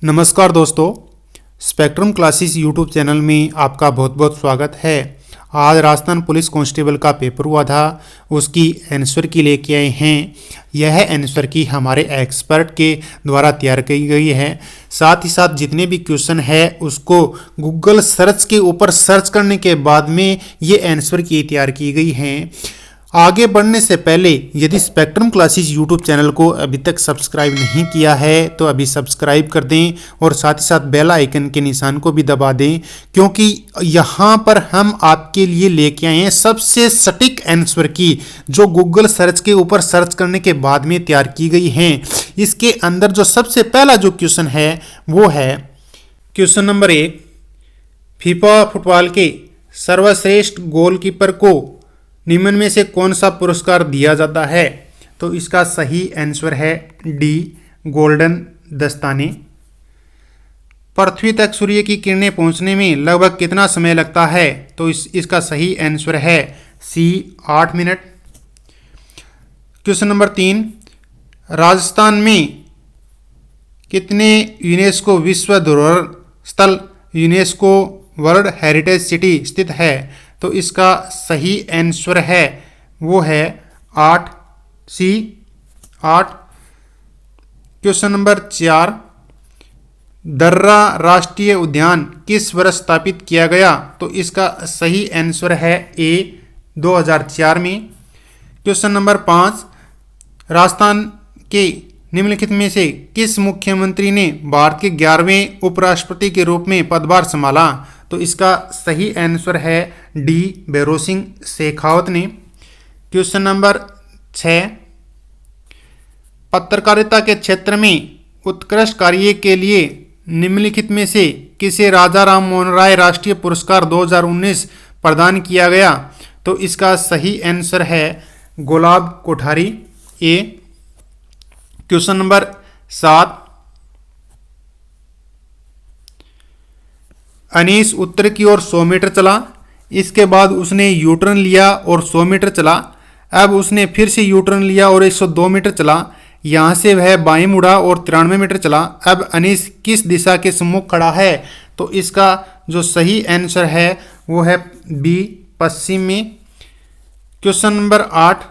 नमस्कार दोस्तों, spectrum classes YouTube channel में आपका बहुत बहुत स्वागत है। आज राजस्थान पुलिस कांस्टेबल का पेपर हुआ था, उसकी आंसर की लेके आए हैं। यह आंसर की हमारे एक्सपर्ट के द्वारा तैयार की गई है। साथ ही साथ जितने भी क्वेश्चन है उसको गूगल सर्च के ऊपर सर्च करने के बाद में ये आंसर की तैयार की गई हैं। आगे बढ़ने से पहले यदि स्पेक्ट्रम क्लासेस यूट्यूब चैनल को अभी तक सब्सक्राइब नहीं किया है तो अभी सब्सक्राइब कर दें और साथ ही साथ बेल आइकन के निशान को भी दबा दें, क्योंकि यहाँ पर हम आपके लिए लेके आए हैं सबसे सटीक आंसर की जो गूगल सर्च के ऊपर सर्च करने के बाद में तैयार की गई हैं। इसके अंदर जो सबसे पहला जो क्वेश्चन है वो है क्वेश्चन नंबर 1। फीफा फुटबॉल के सर्वश्रेष्ठ गोलकीपर को निम्न में से कौन सा पुरस्कार दिया जाता है? तो इसका सही आंसर है डी, गोल्डन दस्ताने। पृथ्वी तक सूर्य की किरणें पहुंचने में लगभग कितना समय लगता है? तो इसका सही आंसर है सी, 8 मिनट। Question number 3। राजस्थान में कितने यूनेस्को विश्व धरोहर स्थल यूनेस्को वर्ल्ड हेरिटेज सिटी स्थित है? तो इसका सही आंसर है वो है 8, सी, 8। Question number 4। दर्रा राष्ट्रीय उद्यान किस वर्ष स्थापित किया गया? तो इसका सही आंसर है ए, 2004 में। Question number 5। राजस्थान के निम्नलिखित में से किस मुख्यमंत्री ने भारत के 11वें उपराष्ट्रपति के रूप में पदभार संभाला? तो इसका सही आंसर है डी, भैरों सिंह शेखावत ने। Question number 6। पत्रकारिता के क्षेत्र में उत्कृष्ट कार्य के लिए निम्नलिखित में से किसे राजा राम मोहन राय राष्ट्रीय पुरस्कार 2019 प्रदान किया गया? तो इसका सही आंसर है Gulab Kothari, A. Question number 7। अनीस उत्तर की ओर 100 मीटर चला, इसके बाद उसने यू टर्न लिया और 100 मीटर चला। अब उसने फिर से यू टर्न लिया और 102 मीटर चला। यहाँ से वह बाएं मुड़ा और 93 मीटर चला। अब अनीस किस दिशा के सम्मुख खड़ा है? तो इसका जो सही आंसर है वो है बी, पश्चिम में। Question number 8।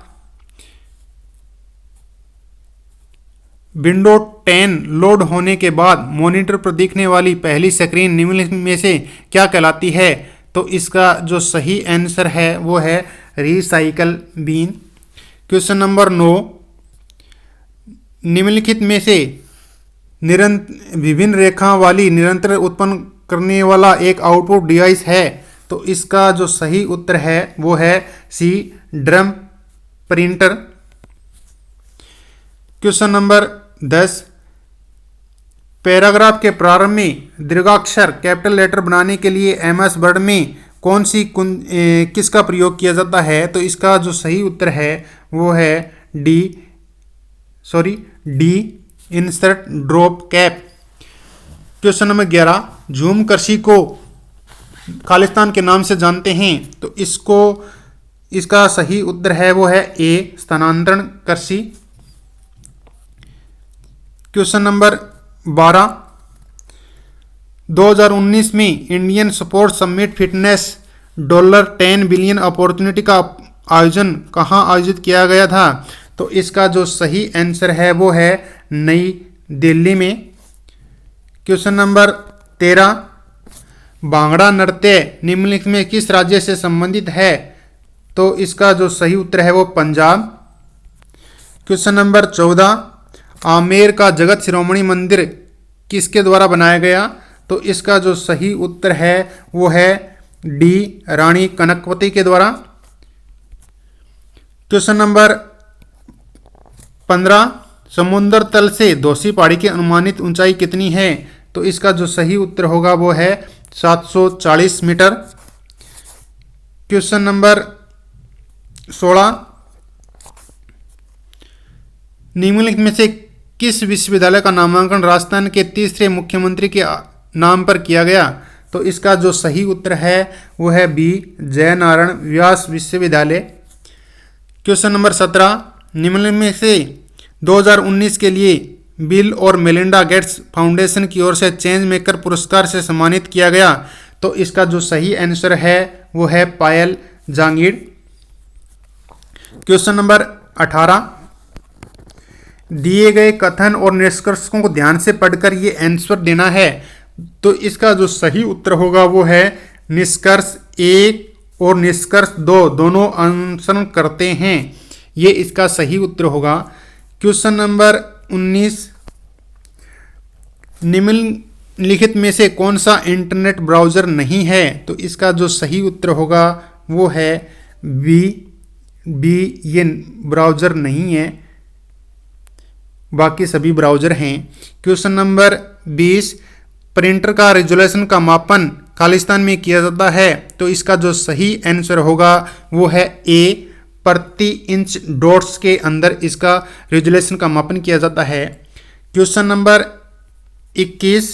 विंडो 10 लोड होने के बाद मॉनिटर पर दिखने वाली पहली स्क्रीन निम्नलिखित में से क्या कहलाती है? तो इसका जो सही आंसर है वो है रिसाइकल बीन। Question number 9। निम्नलिखित में से विभिन्न रेखाओं वाली निरंतर उत्पन्न करने वाला एक आउटपुट डिवाइस है? तो इसका जो सही उत्तर है वो है C, drum printer. Question number 10। Paragraph के प्रारंभ में दीर्घाक्षर कैपिटल लेटर बनाने के लिए एमएस वर्ड में कौन सी किसका प्रयोग किया जाता है? तो इसका जो सही उत्तर है वो है D, insert drop cap. Question number 11। झूम कृषि को खालिस्तान के नाम से जानते हैं, तो इसका सही उत्तर है वो है ए, स्थानांतरण कृषि। Question number 12। 2019 में Indian sports summit fitness $10 billion opportunity का आयोजन कहाँ आयोजित किया गया था? तो इसका जो सही आंसर है वो है नई दिल्ली में। Question number 13। भांगड़ा नृत्य निम्नलिखित में किस राज्य से संबंधित है? तो इसका जो सही उत्तर है वो पंजाब। Question number 14। आमेर का जगत शिरोमणि मंदिर किसके द्वारा बनाया गया? तो इसका जो सही उत्तर है वो है डी, रानी कनकवती के द्वारा। Question number 15। समुद्र तल से दोषी पहाड़ी की अनुमानित ऊंचाई कितनी है? तो इसका जो सही उत्तर होगा वो है 740 मीटर। Question number 16। निम्नलिखित में से किस विश्वविद्यालय का नामांकन राजस्थान के तीसरे मुख्यमंत्री के नाम पर किया गया? तो इसका जो सही उत्तर है वो है बी, जयनारायण व्यास विश्वविद्यालय। Question number 17। निम्नलिखित में से 2019 के लिए बिल और मेलिंडा गेट्स फाउंडेशन की ओर से चेंज मेकर पुरस्कार से सम्मानित किया गया? तो इसका जो सही आंसर है वो है पायल जांगिड़। क्वेश्चन नंबर 18, दिए गए कथन और निष्कर्षों को ध्यान से पढ़कर ये आंसर देना है। तो इसका जो सही उत्तर होगा वो है निष्कर्ष 1 और निष्कर्ष 2 दोनों अनुसरण करते हैं, ये इसका सही उत्तर होगा। क्वेश्चन नंबर 19, निम्नलिखित में से कौन सा इंटरनेट ब्राउज़र नहीं है? तो इसका जो सही उत्तर होगा वो है बी, ये ब्राउज़र नहीं है, बाकी सभी ब्राउज़र हैं। क्वेश्चन नंबर 20, प्रिंटर का रेजोल्यूशन का मापन खालिस्तान में किया जाता है? तो इसका जो सही आंसर होगा वो है ए, प्रति इंच डॉट्स के अंदर इसका रेजोल्यूशन का मापन किया जाता है। क्वेश्चन नंबर 21,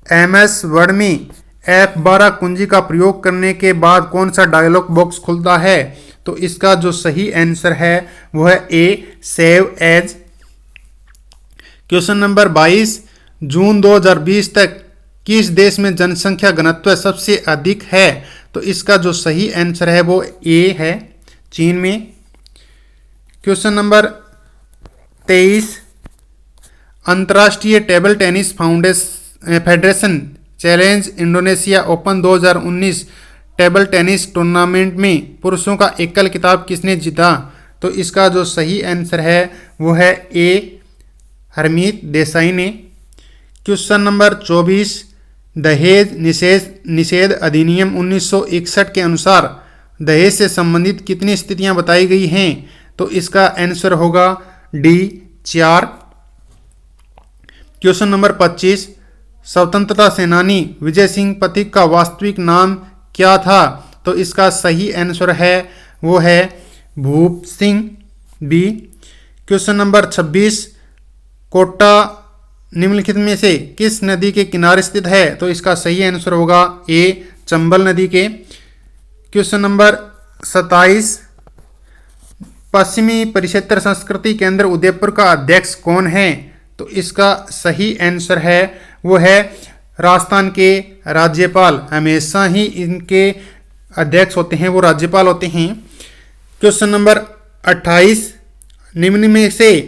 MS वर्ड में F12 कुंजी का प्रयोग करने के बाद कौन सा डायलॉग बॉक्स खुलता है? तो इसका जो सही आंसर है वो है ए, सेव एज। क्वेश्चन नंबर 22, जून 2020 तक किस देश में जनसंख्या घनत्व सबसे अधिक है? तो इसका जो सही आंसर है वो ए है, चीन में। क्वेश्चन नंबर 23, अंतर्राष्ट्रीय table tennis federation challenge Indonesia open 2019 table tennis tournament में पुरुषों का एकल खिताब किसने जीता? तो इसका जो सही आंसर है वो है ए, हरमीत देसाई ने। क्वेश्चन नंबर 24, दहेज निषेध अधिनियम 1961 के अनुसार दहेज से संबंधित कितनी स्थितियां बताई गई हैं? तो इसका आंसर होगा डी, 4। क्वेश्चन नंबर 25, स्वतंत्रता सेनानी विजय सिंह पथिक का वास्तविक नाम क्या था? तो इसका सही आंसर है वो है Bhoop Singh, B. Question number 26, Kota निम्नलिखित में से किस नदी के किनारे स्थित है? तो इसका सही आंसर होगा ए, चंबल नदी के। क्वेश्चन नंबर 27, पश्चिमी परिक्षेत्र संस्कृति केंद्र उदयपुर का अध्यक्ष कौन है? तो इसका सही आंसर है वो है राजस्थान के राज्यपाल, हमेशा ही इनके अध्यक्ष होते हैं वो राज्यपाल होते हैं। क्वेश्चन नंबर 28, निम्न में से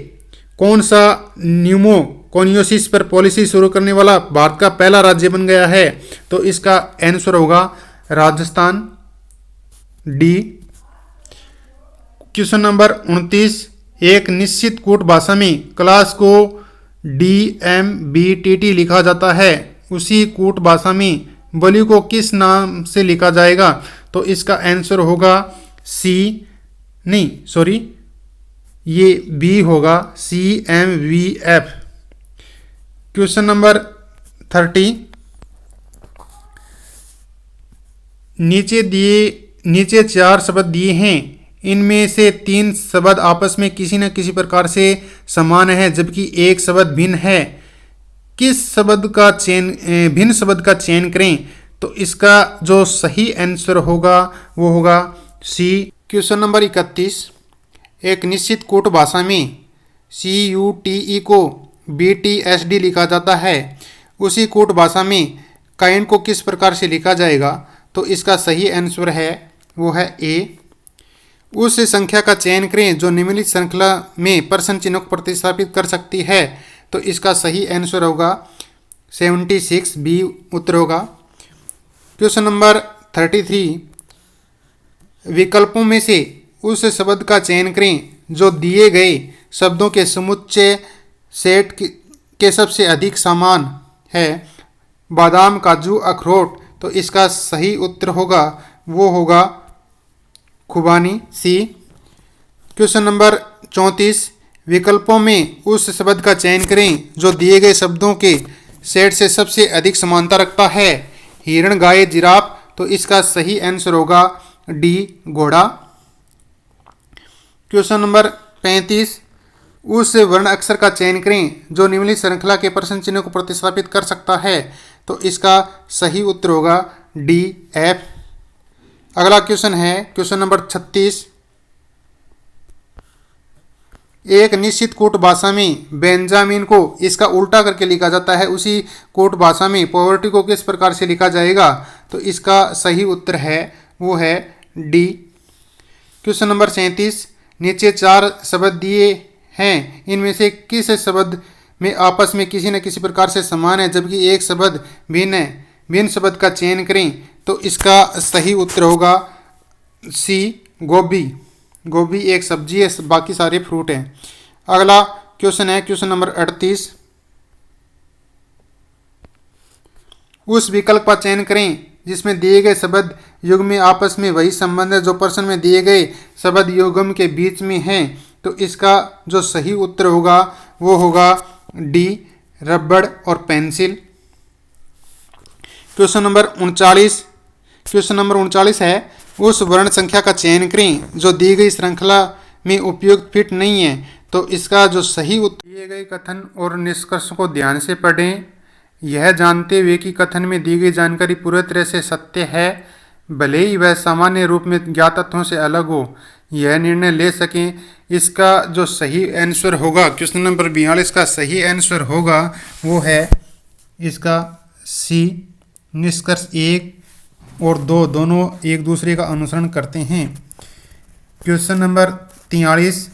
कौन सा न्यूमोकोनियोसिस पर पॉलिसी शुरू करने वाला भारत का पहला राज्य बन गया है? तो इसका आंसर होगा राजस्थान, डी। क्वेश्चन नंबर 29, एक निश्चित कूट भाषा में क्लास को DMBTT लिखा जाता है, उसी कूट भाषा में बलि को किस नाम से लिखा जाएगा? तो इसका आंसर होगा ये बी होगा, CMVF। क्वेश्चन नंबर 30, नीचे 4 शब्द दिए हैं, इनमें से 3 शब्द आपस में किसी न किसी प्रकार से समान है जबकि एक शब्द भिन्न है। किस शब्द का भिन्न शब्द का चयन करें? तो इसका जो सही आंसर होगा वो होगा सी। क्वेश्चन नंबर 31, एक निश्चित कूट भाषा में CUTE को BTSD लिखा जाता है, उसी कूट भाषा में काइन को किस प्रकार से लिखा जाएगा? तो इसका सही आंसर है वो है ए। उस संख्या का चयन करें जो निम्नलिखित श्रृंखला में प्रश्न चिन्ह को प्रतिस्थापित कर सकती है। तो इसका सही आंसर होगा 76, बी उत्तर होगा। क्वेश्चन नंबर 33, विकल्पों में से उस शब्द का चयन करें जो दिए गए शब्दों के समुच्चय सेट के सबसे अधिक समान है, बादाम, काजू, अखरोट। तो इसका सही उत्तर होगा वो होगा खुबानी, सी। क्वेश्चन नंबर 34, विकल्पों में उस शब्द का चयन करें जो दिए गए शब्दों के सेट से सबसे अधिक समानता रखता है, हिरण, गाय, जिराफ। तो इसका सही आंसर होगा डी, घोड़ा। क्वेश्चन नंबर 35, उस वर्ण अक्षर का चयन करें जो निम्नलिखित श्रृंखला के प्रश्न चिन्ह को प्रतिस्थापित कर सकता है। तो इसका सही उत्तर होगा डी, एफ। अगला क्वेश्चन है क्वेश्चन नंबर 36, एक निश्चित कोट भाषा में बेंजामिन को इसका उल्टा करके लिखा जाता है, उसी कोट भाषा में पॉवर्टी को किस प्रकार से लिखा जाएगा? तो इसका सही उत्तर है वो है डी। क्वेश्चन नंबर 37, नीचे 4 शब्द दिए हैं, इनमें से किस शब्द में आपस में किसी न किसी प्रकार से समान है जबकि एक शब्द भिन्न है? भिन्न शब्द का चयन करें। तो इसका सही उत्तर होगा सी, गोभी। गोभी एक सब्जी है, बाकी सारे फ्रूट हैं। अगला क्वेश्चन है क्वेश्चन नंबर 38, उस विकल्प का चयन करें जिसमें दिए गए शब्द युग्म में आपस में वही संबंध है जो प्रश्न में दिए गए शब्द युग्म के बीच में है। तो इसका जो सही उत्तर होगा वो होगा डी, रबड़ और पेंसिल। क्वेश्चन नंबर 39 है, उस वर्ण संख्या का चयन करें जो दी गई श्रृंखला में उपयुक्त फिट नहीं है। तो इसका जो सही उत्तर, दिए गए कथन और निष्कर्ष को ध्यान से पढ़ें, यह जानते हुए कि कथन में दी गई जानकारी पूरी तरह से सत्य है, भले ही वह सामान्य रूप में ज्ञात तथ्यों से अलग हो, यह निर्णय ले सकें। इसका जो सही आंसर होगा, क्वेश्चन नंबर 42 का सही आंसर होगा वो है इसका सी, निष्कर्ष 1 और 2 दोनों एक दूसरे का अनुसरण करते हैं। क्वेश्चन नंबर 43,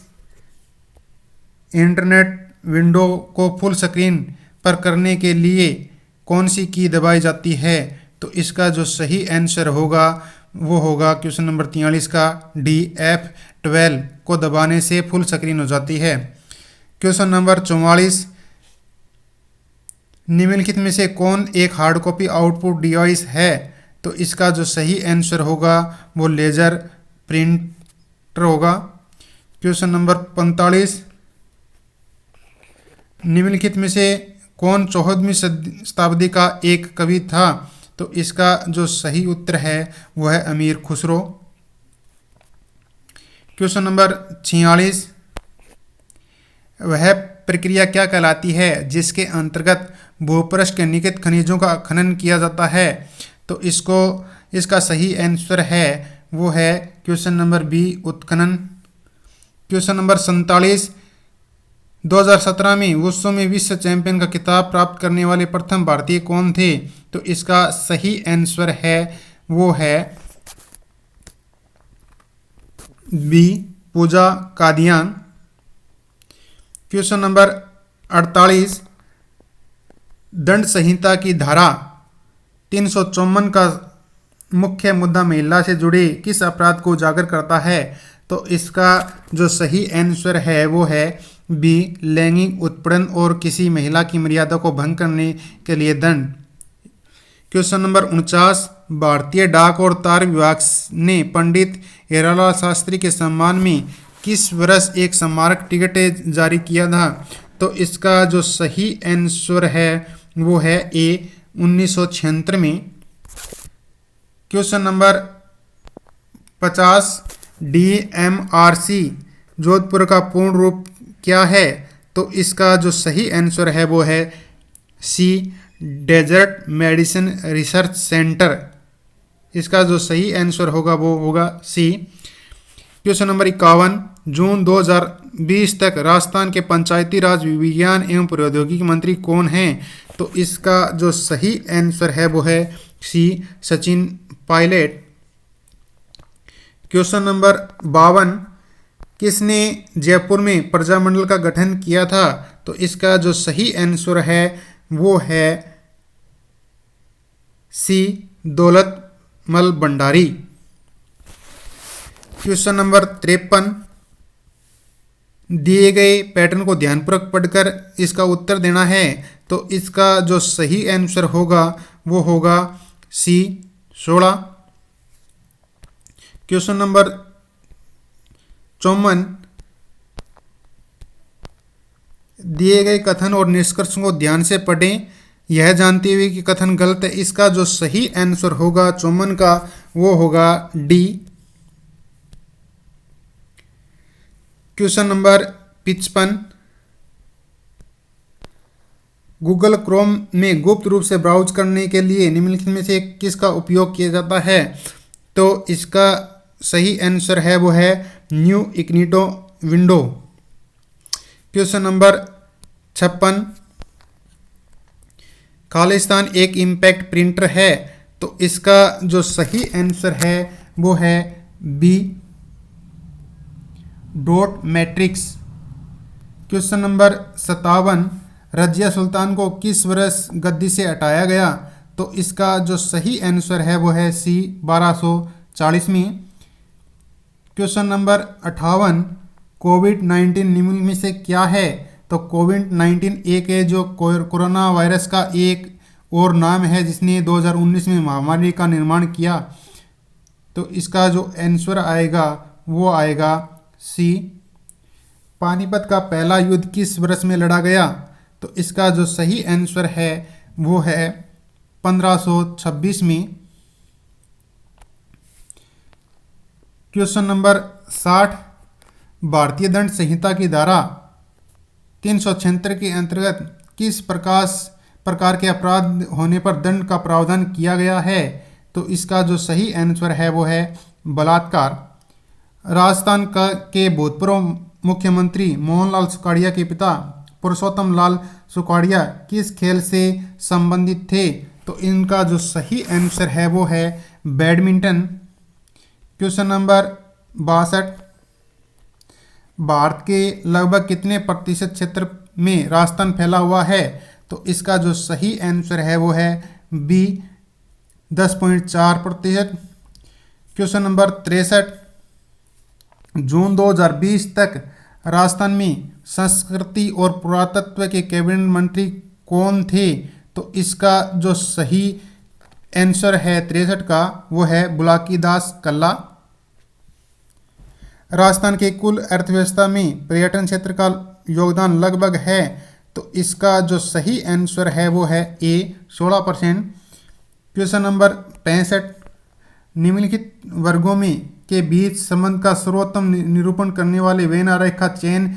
इंटरनेट विंडो को फुल स्क्रीन पर करने के लिए कौन सी की दबाई जाती है? तो इसका जो सही आंसर होगा वो होगा क्वेश्चन नंबर 43 का डी, F12 को दबाने से फुल स्क्रीन हो जाती है। क्वेश्चन नंबर 44, निम्नलिखित में से कौन एक हार्ड कॉपी आउटपुट डिवाइस है? तो इसका जो सही आंसर होगा वो लेजर प्रिंटर होगा। क्वेश्चन नंबर 45, निम्नलिखित में से कौन 14वीं शताब्दी का एक कवि था? तो इसका जो सही उत्तर है वह है अमीर खुसरो। क्वेश्चन नंबर 46, वह प्रक्रिया क्या कहलाती है जिसके अंतर्गत भूपृष्ठ के निकट खनिजों का खनन किया जाता है? तो इसका सही आंसर है वो है क्वेश्चन नंबर बी, उत्खनन। क्वेश्चन नंबर 47, 2017 में वुशु में विश्व चैंपियन का खिताब प्राप्त करने वाले प्रथम भारतीय कौन थे? तो इसका सही आंसर है वो है बी, पूजा कादियान। क्वेश्चन नंबर 48, दंड संहिता की धारा 354 का मुख्य मुद्दा महिला से जुड़े किस अपराध को उजागर करता है? तो इसका जो सही आंसर है वो है बी, लैंगिक उत्पीड़न और किसी महिला की मर्यादा को भंग करने के लिए दंड। क्वेश्चन नंबर 49, भारतीय डाक और तार विभाग ने पंडित हीरालाल शास्त्री के सम्मान में किस वर्ष एक स्मारक टिकट जारी किया था? तो इसका जो सही आंसर है वो है ए, 1976 में। क्वेश्चन नंबर 50, DMRC जोधपुर का पूर्ण रूप क्या है? तो इसका जो सही आंसर है वो है सी, डेजर्ट मेडिसिन रिसर्च सेंटर। इसका जो सही आंसर होगा वो होगा सी। क्वेश्चन नंबर 51, जून 2020 तक राजस्थान के पंचायती राज विज्ञान एवं प्रौद्योगिकी मंत्री कौन हैं? तो इसका जो सही आंसर है वो है सी, सचिन पायलट। क्वेश्चन नंबर 52, किसने जयपुर में प्रजामंडल का गठन किया था? तो इसका जो सही आंसर है वो है सी, दौलतमल भंडारी। क्वेश्चन नंबर 53, दिए गए पैटर्न को ध्यानपूर्वक पढ़कर इसका उत्तर देना है। तो इसका जो सही आंसर होगा वो होगा सी, 16। क्वेश्चन नंबर 54, दिए गए कथन और निष्कर्ष को ध्यान से पढ़ें, यह जानते हुए कि कथन गलत है। इसका जो सही आंसर होगा 54 का वो होगा D. Question number 55, Google Chrome में गुप्त रूप से ब्राउज करने के लिए निम्नलिखित में से किसका उपयोग किया जाता है? तो इसका सही आंसर है वो है new incognito window. Question number 56, Khalistan एक इम्पैक्ट प्रिंटर है। तो इसका जो सही आंसर है वो है B, dot matrix. Question number 57, Razia Sultan को किस वर्ष गद्दी से हटाया गया। तो इसका जो सही आंसर है वो है सी, 1240 में। क्वेश्चन नंबर 58, कोविड-19 निम्नलिखित में से क्या है। तो कोविड-19 एक है जो कोरोना वायरस का एक और नाम है जिसने 2019 में महामारी का निर्माण किया। तो इसका जो आंसर आएगा वो आएगा सी। पानीपत का पहला युद्ध किस वर्ष में लड़ा गया। तो इसका जो सही आंसर है वो है 1526 में। क्वेश्चन नंबर 60, भारतीय दंड संहिता की धारा 376 के अंतर्गत किस प्रकार के अपराध होने पर दंड का प्रावधान किया गया है। तो इसका जो सही आंसर है वो है बलात्कार। राजस्थान के भूतपूर्व मुख्यमंत्री मोहनलाल सुखाड़िया के पिता पुरुषोत्तम लाल सुखाड़िया किस खेल से संबंधित थे। तो इनका जो सही आंसर है वो है बैडमिंटन। क्वेश्चन नंबर 62, भारत के लगभग कितने प्रतिशत क्षेत्र में राजस्थान फैला हुआ है। तो इसका जो सही आंसर है वो है बी, 10.4%। क्वेश्चन नंबर 63, जून 2020 तक राजस्थान में संस्कृति और पुरातत्व के कैबिनेट मंत्री कौन थे। तो इसका जो सही आंसर है 63 का वो है बुलाकीदास कल्ला। राजस्थान के कुल अर्थव्यवस्था में पर्यटन क्षेत्र का योगदान लगभग है। तो इसका जो सही आंसर है वो है ए, 16%। क्वेश्चन नंबर 65, निम्नलिखित वर्गों में के बीच संबंध का सर्वोत्तम निरूपण करने वाले वेन आरेख का चयन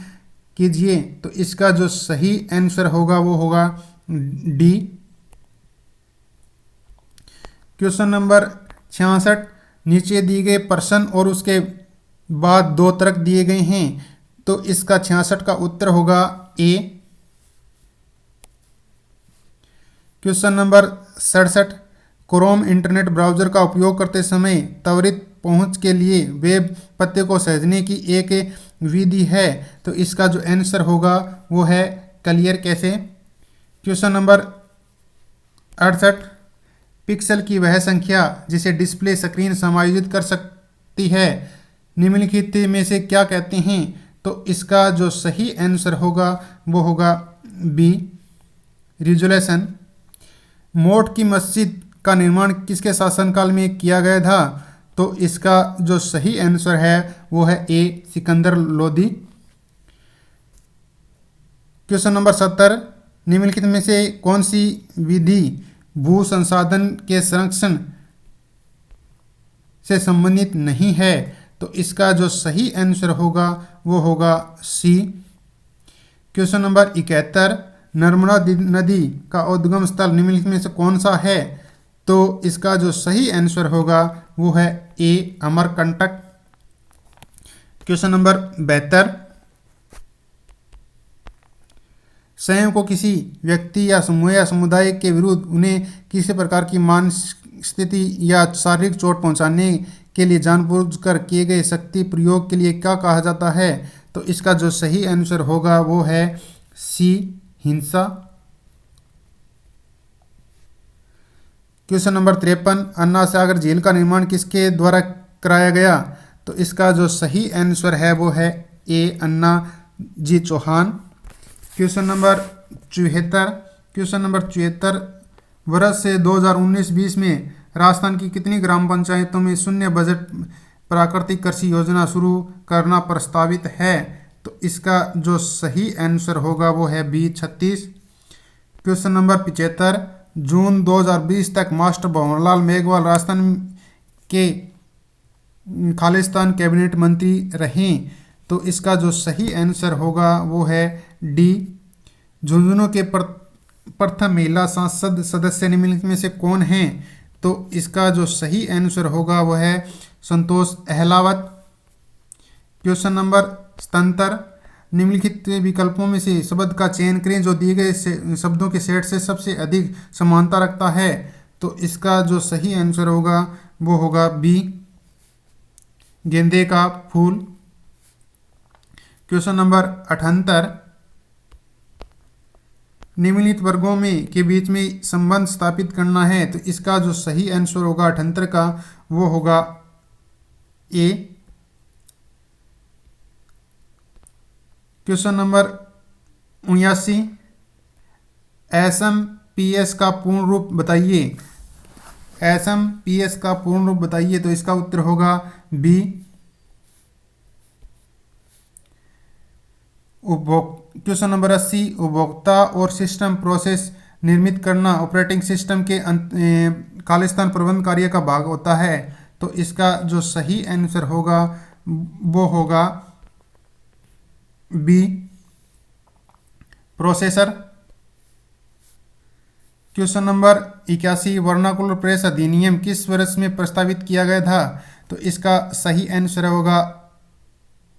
कीजिए। तो इसका जो सही आंसर होगा वो होगा डी। क्वेश्चन नंबर 66, नीचे दिए गए प्रश्न और उसके बाद 2 तर्क दिए गए हैं। तो इसका 66 का उत्तर होगा A. Question number 67, Chrome internet browser का उपयोग करते समय त्वरित पहुंच के लिए वेब पते को सहेजने की एक विधि है। तो इसका जो आंसर होगा वो है क्लियर कैसे। क्वेश्चन नंबर 68, पिक्सल की वह संख्या जिसे डिस्प्ले स्क्रीन समायोजित कर सकती है निम्नलिखित में से क्या कहते हैं। तो इसका जो सही आंसर होगा वो होगा बी, रिजोल्यूशन। मोट की मस्जिद का निर्माण किसके शासनकाल में किया गया था। तो इसका जो सही आंसर है वो है ए, सिकंदर लोदी। क्वेश्चन नंबर 70, निम्नलिखित में से कौन सी विधि भू संसाधन के संरक्षण से संबंधित नहीं है। तो इसका जो सही आंसर होगा वो होगा सी। क्वेश्चन नंबर 71, नर्मदा नदी का उद्गम स्थल निम्नलिखित में से कौन सा है। तो इसका जो सही आंसर होगा वो है ए, अमरकंटक। क्वेश्चन नंबर 72, स्वयं को किसी व्यक्ति या समूह या समुदाय के विरुद्ध उन्हें किसी प्रकार की मानसिक स्थिति या शारीरिक चोट पहुंचाने के लिए जानबूझकर किए गए शक्ति प्रयोग के लिए क्या कहा जाता है। तो इसका जो सही आंसर होगा वो है सी, हिंसा। क्वेश्चन नंबर 53, अन्ना सागर झील का निर्माण किसके द्वारा कराया गया। तो इसका जो सही आंसर है वो है ए, अन्ना जी चौहान। क्वेश्चन नंबर 74, वर्ष से 2019-20 में राजस्थान की कितनी ग्राम पंचायतों में शून्य बजट प्राकृतिक कृषि योजना शुरू करना प्रस्तावित है। तो इसका जो सही आंसर होगा वो है बी, 36। क्वेश्चन नंबर 75, जून 2020 तक मास्टर भंवरलाल मेघवाल राजस्थान के खालिस्तान कैबिनेट मंत्री रहे। तो इसका जो सही आंसर होगा वो है डी। झुंझुनू के प्रथम महिला संसद सदस्य निम्नलिखित में से कौन हैं। तो इसका जो सही आंसर होगा वो है संतोष अहलावत। क्वेश्चन नंबर 77, निम्नलिखित विकल्पों में से शब्द का चयन करें जो दिए गए शब्दों के सेट से सबसे अधिक समानता रखता है। तो इसका जो सही आंसर होगा वो होगा बी, गेंदे का फूल। क्वेश्चन नंबर 78, निम्नलिखित वर्गों में के बीच में संबंध स्थापित करना है। तो इसका जो सही आंसर होगा 78 का वो होगा ए। क्वेश्चन नंबर 79, एसएमपीएस का पूर्ण रूप बताइए। एसएमपीएस का पूर्ण रूप बताइए। तो इसका उत्तर होगा बी, क्वेश्चन नंबर 80, उपभोक्ता और सिस्टम प्रोसेस निर्मित करना ऑपरेटिंग सिस्टम के खालिस्तान प्रबंध कार्य का भाग होता है। तो इसका जो सही आंसर होगा वो होगा B, processor. Question number 81, vernacular press अधिनियम किस वर्ष में प्रस्तावित किया गया था। तो इसका सही आंसर होगा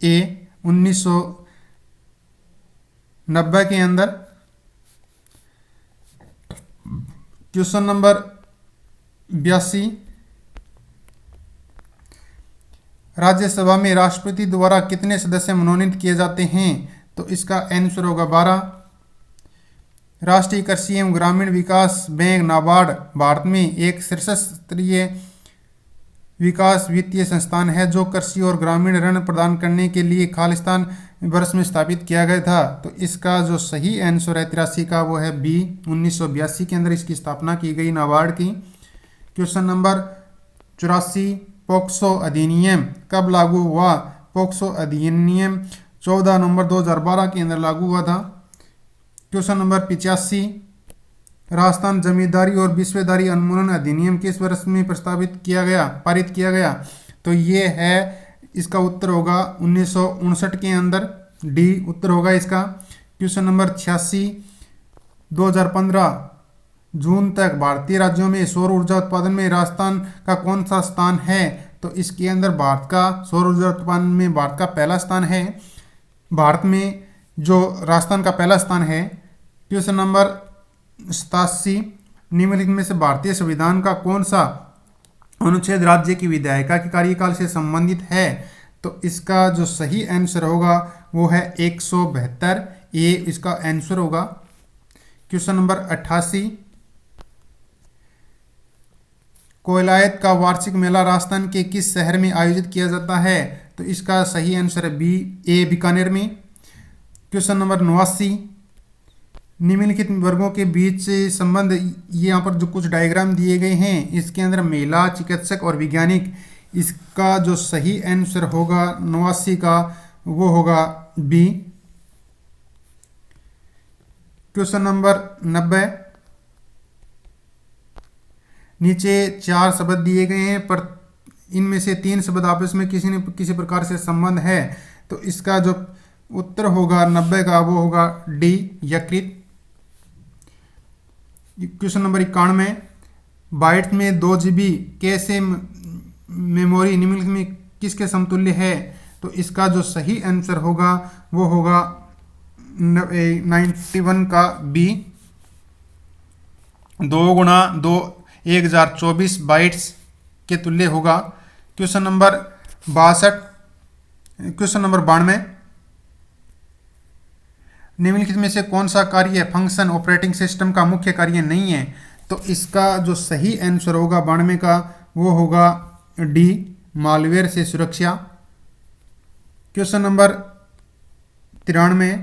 ए, 1990 के अंदर। क्वेश्चन नंबर 82, राज्यसभा में राष्ट्रपति द्वारा कितने सदस्य मनोनीत किए जाते हैं। तो इसका आंसर होगा 12। राष्ट्रीय कृषि एवं ग्रामीण विकास बैंक नाबार्ड भारत में एक शीर्ष स्तरीय विकास वित्तीय संस्थान है जो कृषि और ग्रामीण ऋण प्रदान करने के लिए खालिस्तान वर्ष में स्थापित किया गया था। तो इसका जो सही आंसर है 83 का वो है बी, 1982 के अंदर इसकी स्थापना की गई नाबार्ड की। क्वेश्चन नंबर 84, पोक्सो अधिनियम कब लागू हुआ। पोक्सो अधिनियम 14 नवंबर 2012 के अंदर लागू हुआ था। क्वेश्चन नंबर 85, राजस्थान जमींदारी और विश्वेदारी उन्मूलन अधिनियम किस वर्ष में पारित किया गया। तो ये है, इसका उत्तर होगा 1959 के अंदर, डी उत्तर होगा इसका। क्वेश्चन नंबर 86, 2015 जून तक भारतीय राज्यों में सौर ऊर्जा उत्पादन में राजस्थान का कौन सा स्थान है। तो इसके अंदर भारत का सौर ऊर्जा उत्पादन में भारत का पहला स्थान है। भारत में जो राजस्थान का पहला स्थान है। क्वेश्चन नंबर 87, निम्नलिखित में से भारतीय संविधान का कौन सा अनुच्छेद राज्य की विधायिका के कार्यकाल से संबंधित है। तो इसका जो सही आंसर होगा वो है 172, ये इसका आंसर होगा। क्वेश्चन नंबर 88, कोयलायत का वार्षिक मेला राजस्थान के किस शहर में आयोजित किया जाता है। तो इसका सही आंसर है बी, ए बीकानेर में। क्वेश्चन नंबर 89, निम्नलिखित वर्गों के बीच से संबंध, ये यहाँ पर जो कुछ डायग्राम दिए गए हैं इसके अंदर महिला, चिकित्सक और वैज्ञानिक, इसका जो सही आंसर होगा 89 का वो होगा बी। क्वेश्चन नंबर 90, नीचे 4 शब्द दिए गए हैं पर इनमें से 3 शब्द आपस में किसी प्रकार से संबंध है। तो इसका जो उत्तर होगा 90 का वो होगा डी, यकृत। क्वेश्चन नंबर 91, बाइट में 2 GB कैशे मेमोरी निम्नलिखित में किसके समतुल्य है। तो इसका जो सही आंसर होगा वो होगा 91 का बी, 2 गुणा 2 1024 बाइट्स के तुल्य होगा। क्वेश्चन नंबर 62, क्वेश्चन नंबर 92, निम्नलिखित में से कौन सा कार्य फंक्शन ऑपरेटिंग सिस्टम का मुख्य कार्य नहीं है। तो इसका जो सही आंसर होगा 92 का वो होगा डी, मालवेयर से सुरक्षा। क्वेश्चन नंबर 93,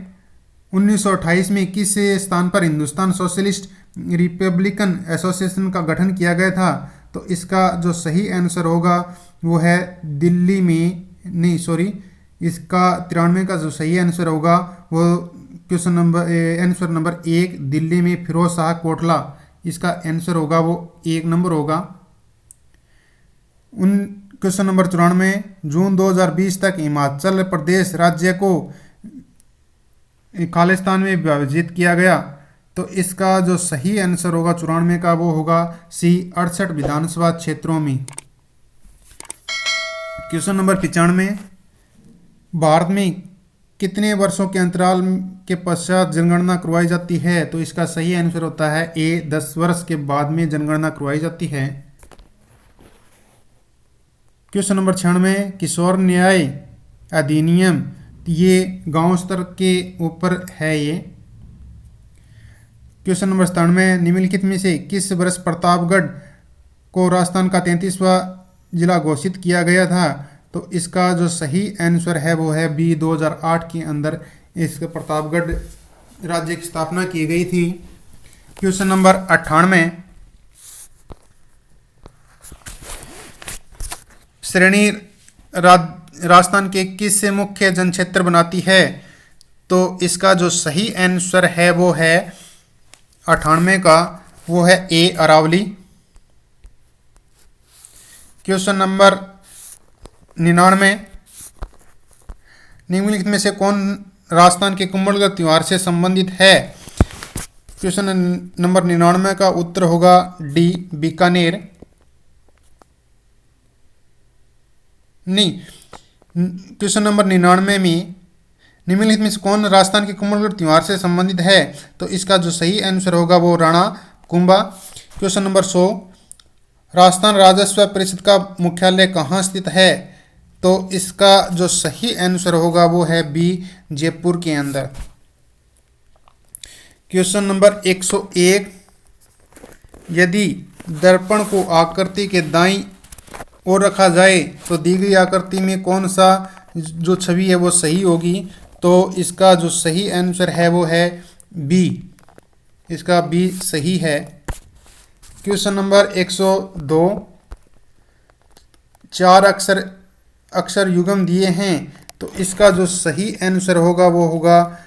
1928 में किस स्थान पर हिंदुस्तान सोशलिस्ट रिपब्लिकन एसोसिएशन का गठन किया गया था। तो इसका जो सही आंसर होगा वो है दिल्ली में, नहीं सॉरी, इसका 93 का जो सही आंसर होगा वो question number answer number 1 Delhi में फिरोज शाह कोटला, इसका आंसर होगा वो 1 नंबर होगा। क्वेश्चन नंबर 94, जून 2020 तक हिमाचल प्रदेश राज्य को खालिस्तान में विभाजित किया गया। तो इसका जो सही आंसर होगा 94 का वो होगा सी, 68 विधानसभा क्षेत्रों में। क्वेश्चन नंबर 95, भारत में कितने वर्षों के अंतराल के पश्चात जनगणना करवाई जाती है? तो इसका सही आंसर होता है ए, 10 वर्ष के बाद में जनगणना करवाई जाती है। क्वेश्चन नंबर 96, किशोर न्याय अधिनियम, ये गांव स्तर के ऊपर है ये। क्वेश्चन नंबर 97, निम्नलिखित में से किस वर्ष प्रतापगढ़ को राजस्थान का 33वां जिला घोषित किया गया था? तो इसका जो सही आंसर है वो है बी, 2008 के अंदर इस प्रतापगढ़ राज्य की स्थापना की गई थी। क्वेश्चन नंबर 98, श्रेणी राजस्थान के किस मुख्य जनक्षेत्र बनाती है? तो इसका जो सही आंसर है वो है 98 का, वो है ए, अरावली। क्वेश्चन नंबर 99, निम्नलिखित में से कौन राजस्थान के कुंभलगढ़ त्योहार से संबंधित है? क्वेश्चन नंबर 99 का उत्तर होगा डी, बीकानेर। नहीं, क्वेश्चन नंबर 99 में निम्नलिखित में से कौन राजस्थान के कुंभलगढ़ त्योहार से संबंधित है? तो इसका जो सही आंसर होगा वो राणा कुंभा। क्वेश्चन नंबर 100, राजस्थान राजस्व परिषद का मुख्यालय कहाँ स्थित है? तो इसका जो सही आंसर होगा वो है बी, जयपुर के अंदर। क्वेश्चन नंबर 101, यदि दर्पण को आकृति के दाईं ओर रखा जाए तो दी गई आकृति में कौन सा जो छवि है वो सही होगी? तो इसका जो सही आंसर है वो है बी, इसका बी सही है। क्वेश्चन नंबर 102, 4 अक्षर युग्म दिए हैं, तो इसका जो सही आंसर होगा वो होगा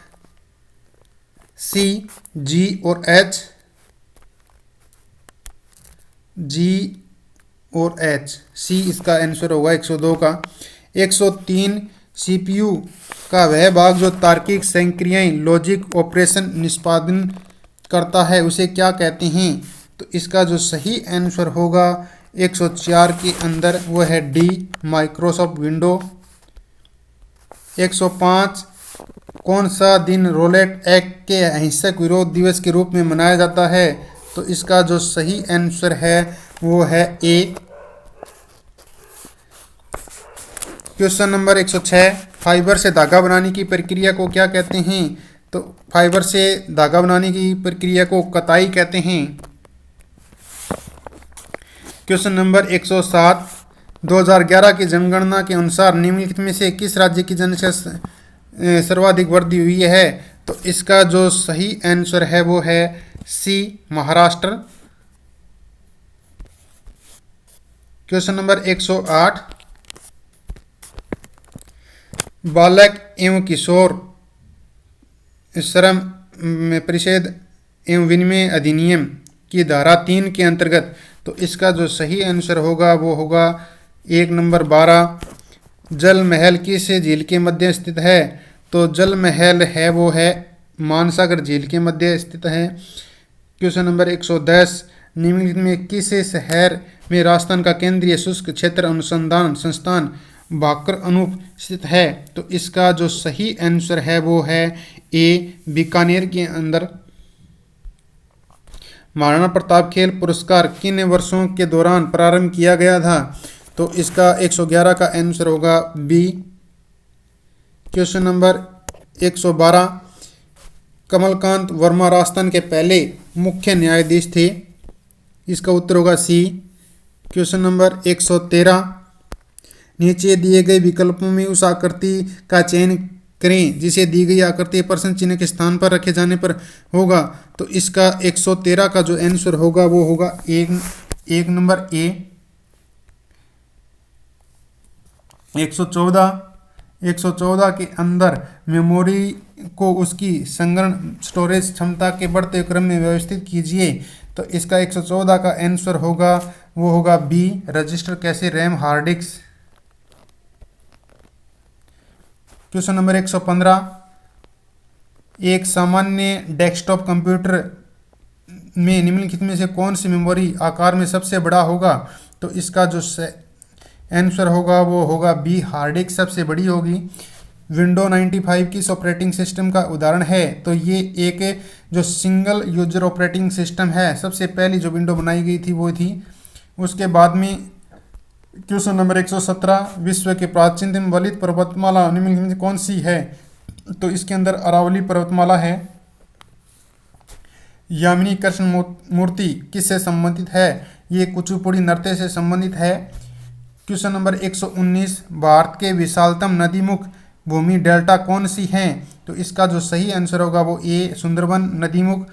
सी, जी और एच, जी और एच, सी इसका आंसर होगा 102 का। 103, सीपीयू का वह भाग जो तार्किक संक्रियाएं, लॉजिक ऑपरेशन निष्पादन करता है उसे क्या कहते हैं? तो इसका जो सही आंसर होगा 104 के अंदर वो है डी, माइक्रोसॉफ्ट विंडो। 105, कौन सा दिन रोलेट एक्ट के अहिंसक विरोध दिवस के रूप में मनाया जाता है? तो इसका जो सही आंसर है वो है ए। क्वेश्चन नंबर 106, फाइबर से धागा बनाने की प्रक्रिया को क्या कहते हैं? तो फाइबर से धागा बनाने की प्रक्रिया को कताई कहते हैं। क्वेश्चन नंबर 107, 2011 की जनगणना के अनुसार निम्नलिखित में से किस राज्य की जनसंख्या सर्वाधिक वृद्धि हुई है? तो इसका जो सही आंसर है वो है सी, महाराष्ट्र। क्वेश्चन नंबर 108, बालक एवं किशोर श्रम परिषद एवं विनिमय अधिनियम की धारा 3 के अंतर्गत, तो इसका जो सही आंसर होगा वो होगा 1 नंबर 12, जल महल किस झील के मध्य स्थित है? तो जल महल है वो है मानसागर झील के मध्य स्थित है। क्वेश्चन नंबर 110, निम्नलिखित में किस शहर में राजस्थान का केंद्रीय शुष्क क्षेत्र अनुसंधान संस्थान भाकर अनूप स्थित है? तो इसका जो सही आंसर है वो है ए, बीकानेर के अंदर। महाराणा प्रताप खेल पुरस्कार किन वर्षों के दौरान प्रारंभ किया गया था? तो इसका 111 का आंसर होगा B. Question number 112, Kamalkant Verma Rajasthan के पहले मुख्य न्यायाधीश थे, इसका उत्तर होगा सी। क्वेश्चन नंबर 113, नीचे दिए गए विकल्पों में उस आकृति का चयन करें जिसे दी गई आकृति प्रश्न चिन्ह के स्थान पर रखे जाने पर होगा। तो इसका 113 का जो आंसर होगा वो होगा एक नंबर ए। 114 के अंदर मेमोरी को उसकी संग्रहण स्टोरेज क्षमता के बढ़ते क्रम में व्यवस्थित कीजिए। तो इसका 114 का आंसर होगा वो होगा बी, रजिस्टर कैसे RAM hard disk. Question number 115, एक सामान्य डेस्कटॉप कंप्यूटर में निम्नलिखित में से कौन सी मेमोरी आकार में सबसे बड़ा होगा? तो इसका जो आंसर होगा वो होगा बी, हार्ड डिस्क सबसे बड़ी होगी। विंडो 95 किस ऑपरेटिंग सिस्टम का उदाहरण है? तो ये एक जो सिंगल यूजर ऑपरेटिंग सिस्टम है, सबसे पहली जो विंडो बनाई गई थी वो थी। उसके बाद में क्वेश्चन नंबर 117, विश्व के प्राचीनतम वलित पर्वतमाला निम्नलिखित में कौन सी है? तो इसके अंदर अरावली पर्वतमाला है। यामिनी कृष्ण मूर्ति किससे संबंधित है? ये कुचिपुड़ी नृत्य से संबंधित है। क्वेश्चन नंबर 119, भारत के विशालतम नदीमुख भूमि डेल्टा कौन सी हैं? तो इसका जो सही आंसर होगा वो ए सुंदरबन नदीमुख।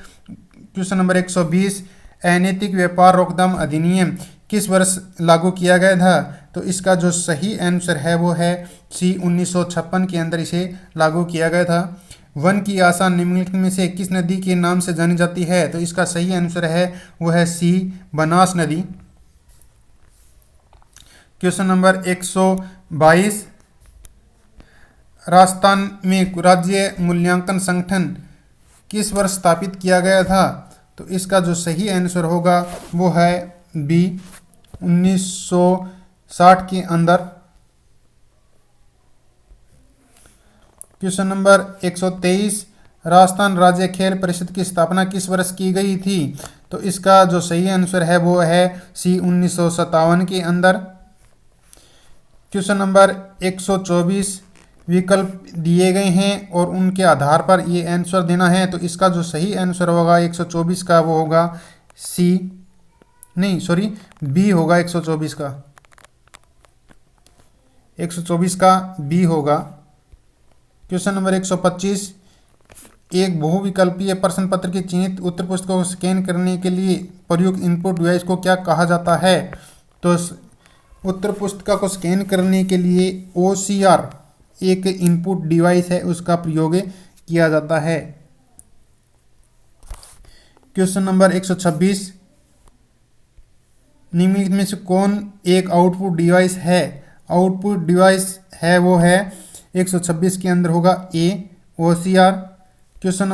क्वेश्चन नंबर 120, अनैतिक व्यापार रोकथाम अधिनियम किस वर्ष लागू किया गया था? तो इसका जो सही आंसर है वो है सी 1956 के अंदर इसे लागू किया गया था। वन की आशा निम्नलिखित में से किस नदी के नाम से जानी जाती है? तो इसका सही आंसर है वो है सी बनास नदी। क्वेश्चन नंबर 122, राजस्थान में राज्य मूल्यांकन संगठन किस वर्ष स्थापित किया गया था? तो इसका जो सही आंसर होगा वो है बी 1960 के अंदर। क्वेश्चन नंबर 123, राजस्थान राज्य खेल परिषद की स्थापना किस वर्ष की गई थी? तो इसका जो सही आंसर है वो है सी 1957 के अंदर। क्वेश्चन नंबर 124, विकल्प दिए गए हैं और उनके आधार पर ये आंसर देना है। तो इसका जो सही आंसर होगा 124 का वो होगा बी होगा 124 का। 124 का बी होगा। क्वेश्चन नंबर 125, एक बहुविकल्पीय प्रश्न पत्र की चिन्हित उत्तर पुस्तिका को स्कैन करने के लिए प्रयुक्त इनपुट डिवाइस को क्या कहा जाता है? तो उत्तर पुस्तिका को स्कैन करने के लिए OCR एक इनपुट डिवाइस है, उसका प्रयोग किया जाता है। क्वेश्चन नंबर 126, निम्नलिखित में से कौन एक आउटपुट डिवाइस है? आउटपुट डिवाइस है वो है 126 के अंदर होगा ए OCR। Question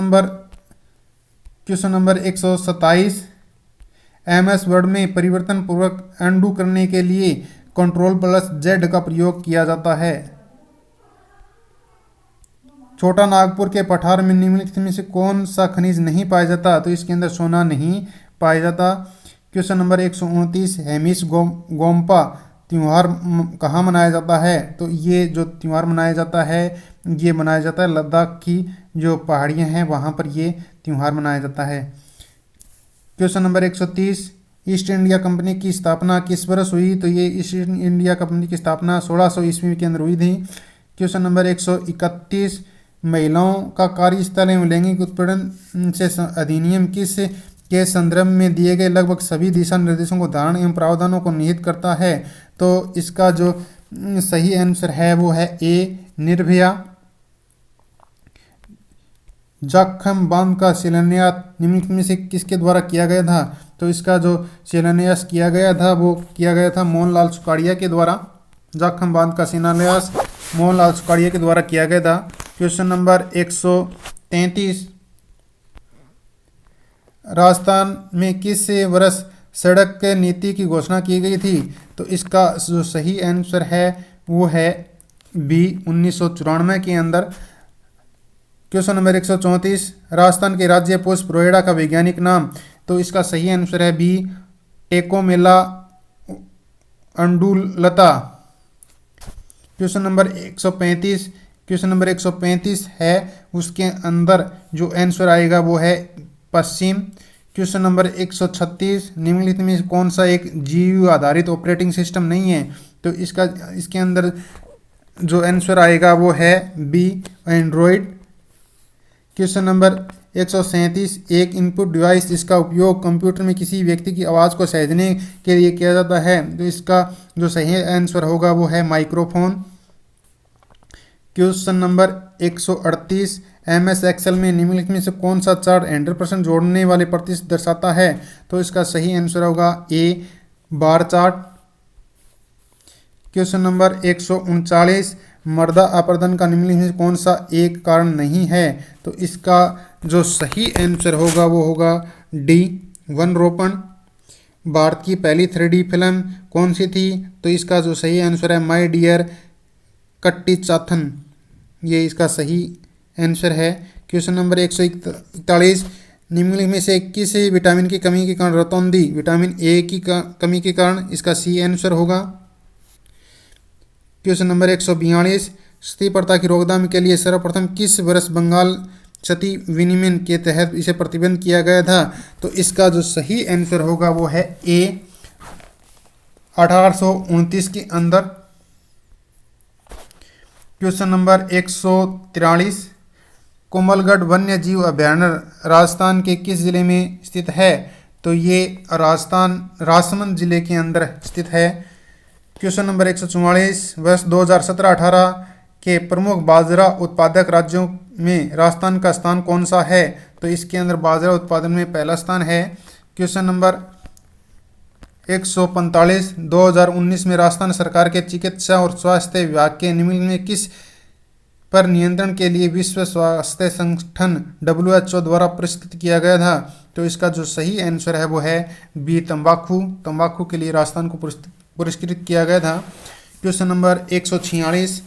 number 127, MS word में परिवर्तन पूर्वक अनडू करने के लिए Ctrl+Z का प्रयोग किया जाता है। छोटा नागपुर के पठार में निम्नलिखित में से कौन सा खनिज नहीं पाया जाता? तो इसके अंदर सोना नहीं पाया जाता। क्वेश्चन नंबर 129, हेमिस गोम्पा त्यौहार कहाँ मनाया जाता है? तो ये जो त्यौहार मनाया जाता है ये मनाया जाता है लद्दाख की जो पहाड़ियाँ हैं वहाँ पर ये त्यौहार मनाया जाता है। Question number 130, east India company की स्थापना किस वर्ष हुई? तो ये ईस्ट इंडिया कंपनी की स्थापना 1600 ईस्वी के अंदर हुई थी। क्वेश्चन नंबर 131, महिलाओं का कार्यस्थल एवं लैंगिक उत्पीड़न से अधिनियम किस के संदर्भ में दिए गए लगभग सभी दिशा निर्देशों को धारण एवं प्रावधानों को निहित करता है? तो इसका जो सही आंसर है वो है ए निर्भया। जाखम बांध का शिलान्यास निम्नलिखित में से किसके द्वारा किया गया था? तो इसका जो शिलान्यास किया गया था वो किया गया था मोहनलाल सुखाड़िया के द्वारा। जाखम बांध का शिलान्यास मोहनलाल सुखाड़िया के द्वारा किया गया था। क्वेश्चन नंबर 133, राजस्थान में किस वर्ष सड़क नीति की घोषणा की गई थी? तो इसका जो सही आंसर है वो है बी 1994 के अंदर। क्वेश्चन नंबर 134, राजस्थान के राज्य पुष्प रोएड़ा का वैज्ञानिक नाम? तो इसका सही आंसर है बी टेकोमेला अंडुलता। क्वेश्चन नंबर 135 है, उसके अंदर जो आंसर आएगा वो है पश्चिम। क्वेश्चन नंबर 136, निम्नलिखित में कौन सा एक GUI आधारित ऑपरेटिंग सिस्टम नहीं है? तो इसके अंदर जो आंसर आएगा वो है बी एंड्रॉयड। क्वेश्चन नंबर 137, एक इनपुट डिवाइस जिसका उपयोग कंप्यूटर में किसी व्यक्ति की आवाज़ को सहेजने के लिए किया जाता है? तो इसका जो सही आंसर होगा वो है microphone. Question number 138, MS Excel में निम्नलिखित में से कौन सा चार्ट 100% जोड़ने वाले प्रतिशत दर्शाता है? तो इसका सही आंसर होगा ए बार चार्ट। क्वेश्चन नंबर 139, मृदा अपरदन का निम्नलिखित में से कौन सा एक कारण नहीं है? तो इसका जो सही आंसर होगा वो होगा डी वन रोपण। भारत की पहली 3D फिल्म कौन सी थी? तो इसका जो सही आंसर है माय डियर कट्टी चाथन। ये इसका सही आंसर है। क्वेश्चन नंबर 141, निम्नलिखित में से किस विटामिन की कमी के कारण रतौंधी विटामिन ए की कमी के कारण, इसका सी आंसर होगा। क्वेश्चन नंबर 142, सती प्रथा की रोकथाम के लिए सर्वप्रथम किस वर्ष बंगाल सती विनिमय के तहत इसे प्रतिबंध किया गया था, तो इसका जो सही आंसर होगा वो है ए 1829 के अंदर। क्वेश्चन नंबर 143, कोमलगढ़ वन्य जीव अभयारण्य राजस्थान के किस जिले में स्थित है, तो ये राजसमंद जिले के अंदर स्थित है। क्वेश्चन नंबर 144, वर्ष 2017-18 के प्रमुख बाजरा उत्पादक राज्यों में राजस्थान का स्थान कौन सा है, तो इसके अंदर बाजरा उत्पादन में पहला स्थान है। क्वेश्चन नंबर 145, 2019 में राजस्थान सरकार के चिकित्सा और स्वास्थ्य विभाग के निम्नलिखित में किस पर नियंत्रण के लिए विश्व स्वास्थ्य संगठन WHO द्वारा पुरस्कृत किया गया था, तो इसका जो सही आंसर है वो है बी तंबाकू के लिए राजस्थान को पुरस्कृत किया गया था। क्वेश्चन नंबर 146,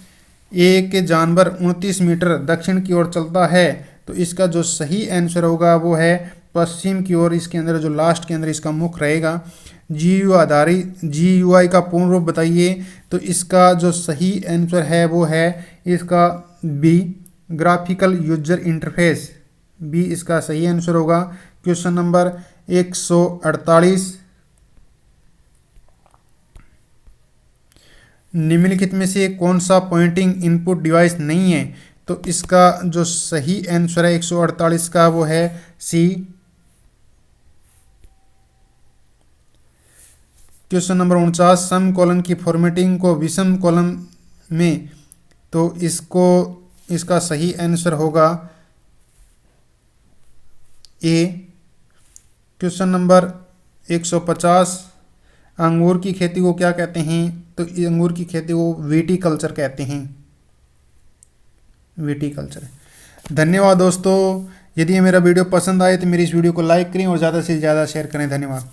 एक जानवर 29 मीटर दक्षिण की ओर चलता है, तो इसका जो सही आंसर होगा वो है पश्चिम की ओर। इसके अंदर जो लास्ट के अंदर इसका मुख रहेगा। GUI का पूर्ण रूप बताइए, तो इसका जो सही आंसर है वो है इसका B graphical user interface, B इसका सही आंसर होगा। क्वेश्चन नंबर 148, निम्नलिखित में से कौन सा पॉइंटिंग इनपुट डिवाइस नहीं है, तो इसका जो सही आंसर है 148 का वो है सी। क्वेश्चन नंबर 49, सम कॉलन की फॉर्मेटिंग को विषम कॉलम में, तो इसका सही आंसर होगा ए। क्वेश्चन नंबर 150, अंगूर की खेती को क्या कहते हैं, तो अंगूर की खेती को विटीकल्चर कहते हैं, विटीकल्चर। धन्यवाद दोस्तों, यदि ये मेरा वीडियो पसंद आए तो मेरी इस वीडियो को लाइक करें और ज़्यादा से ज़्यादा शेयर करें। धन्यवाद।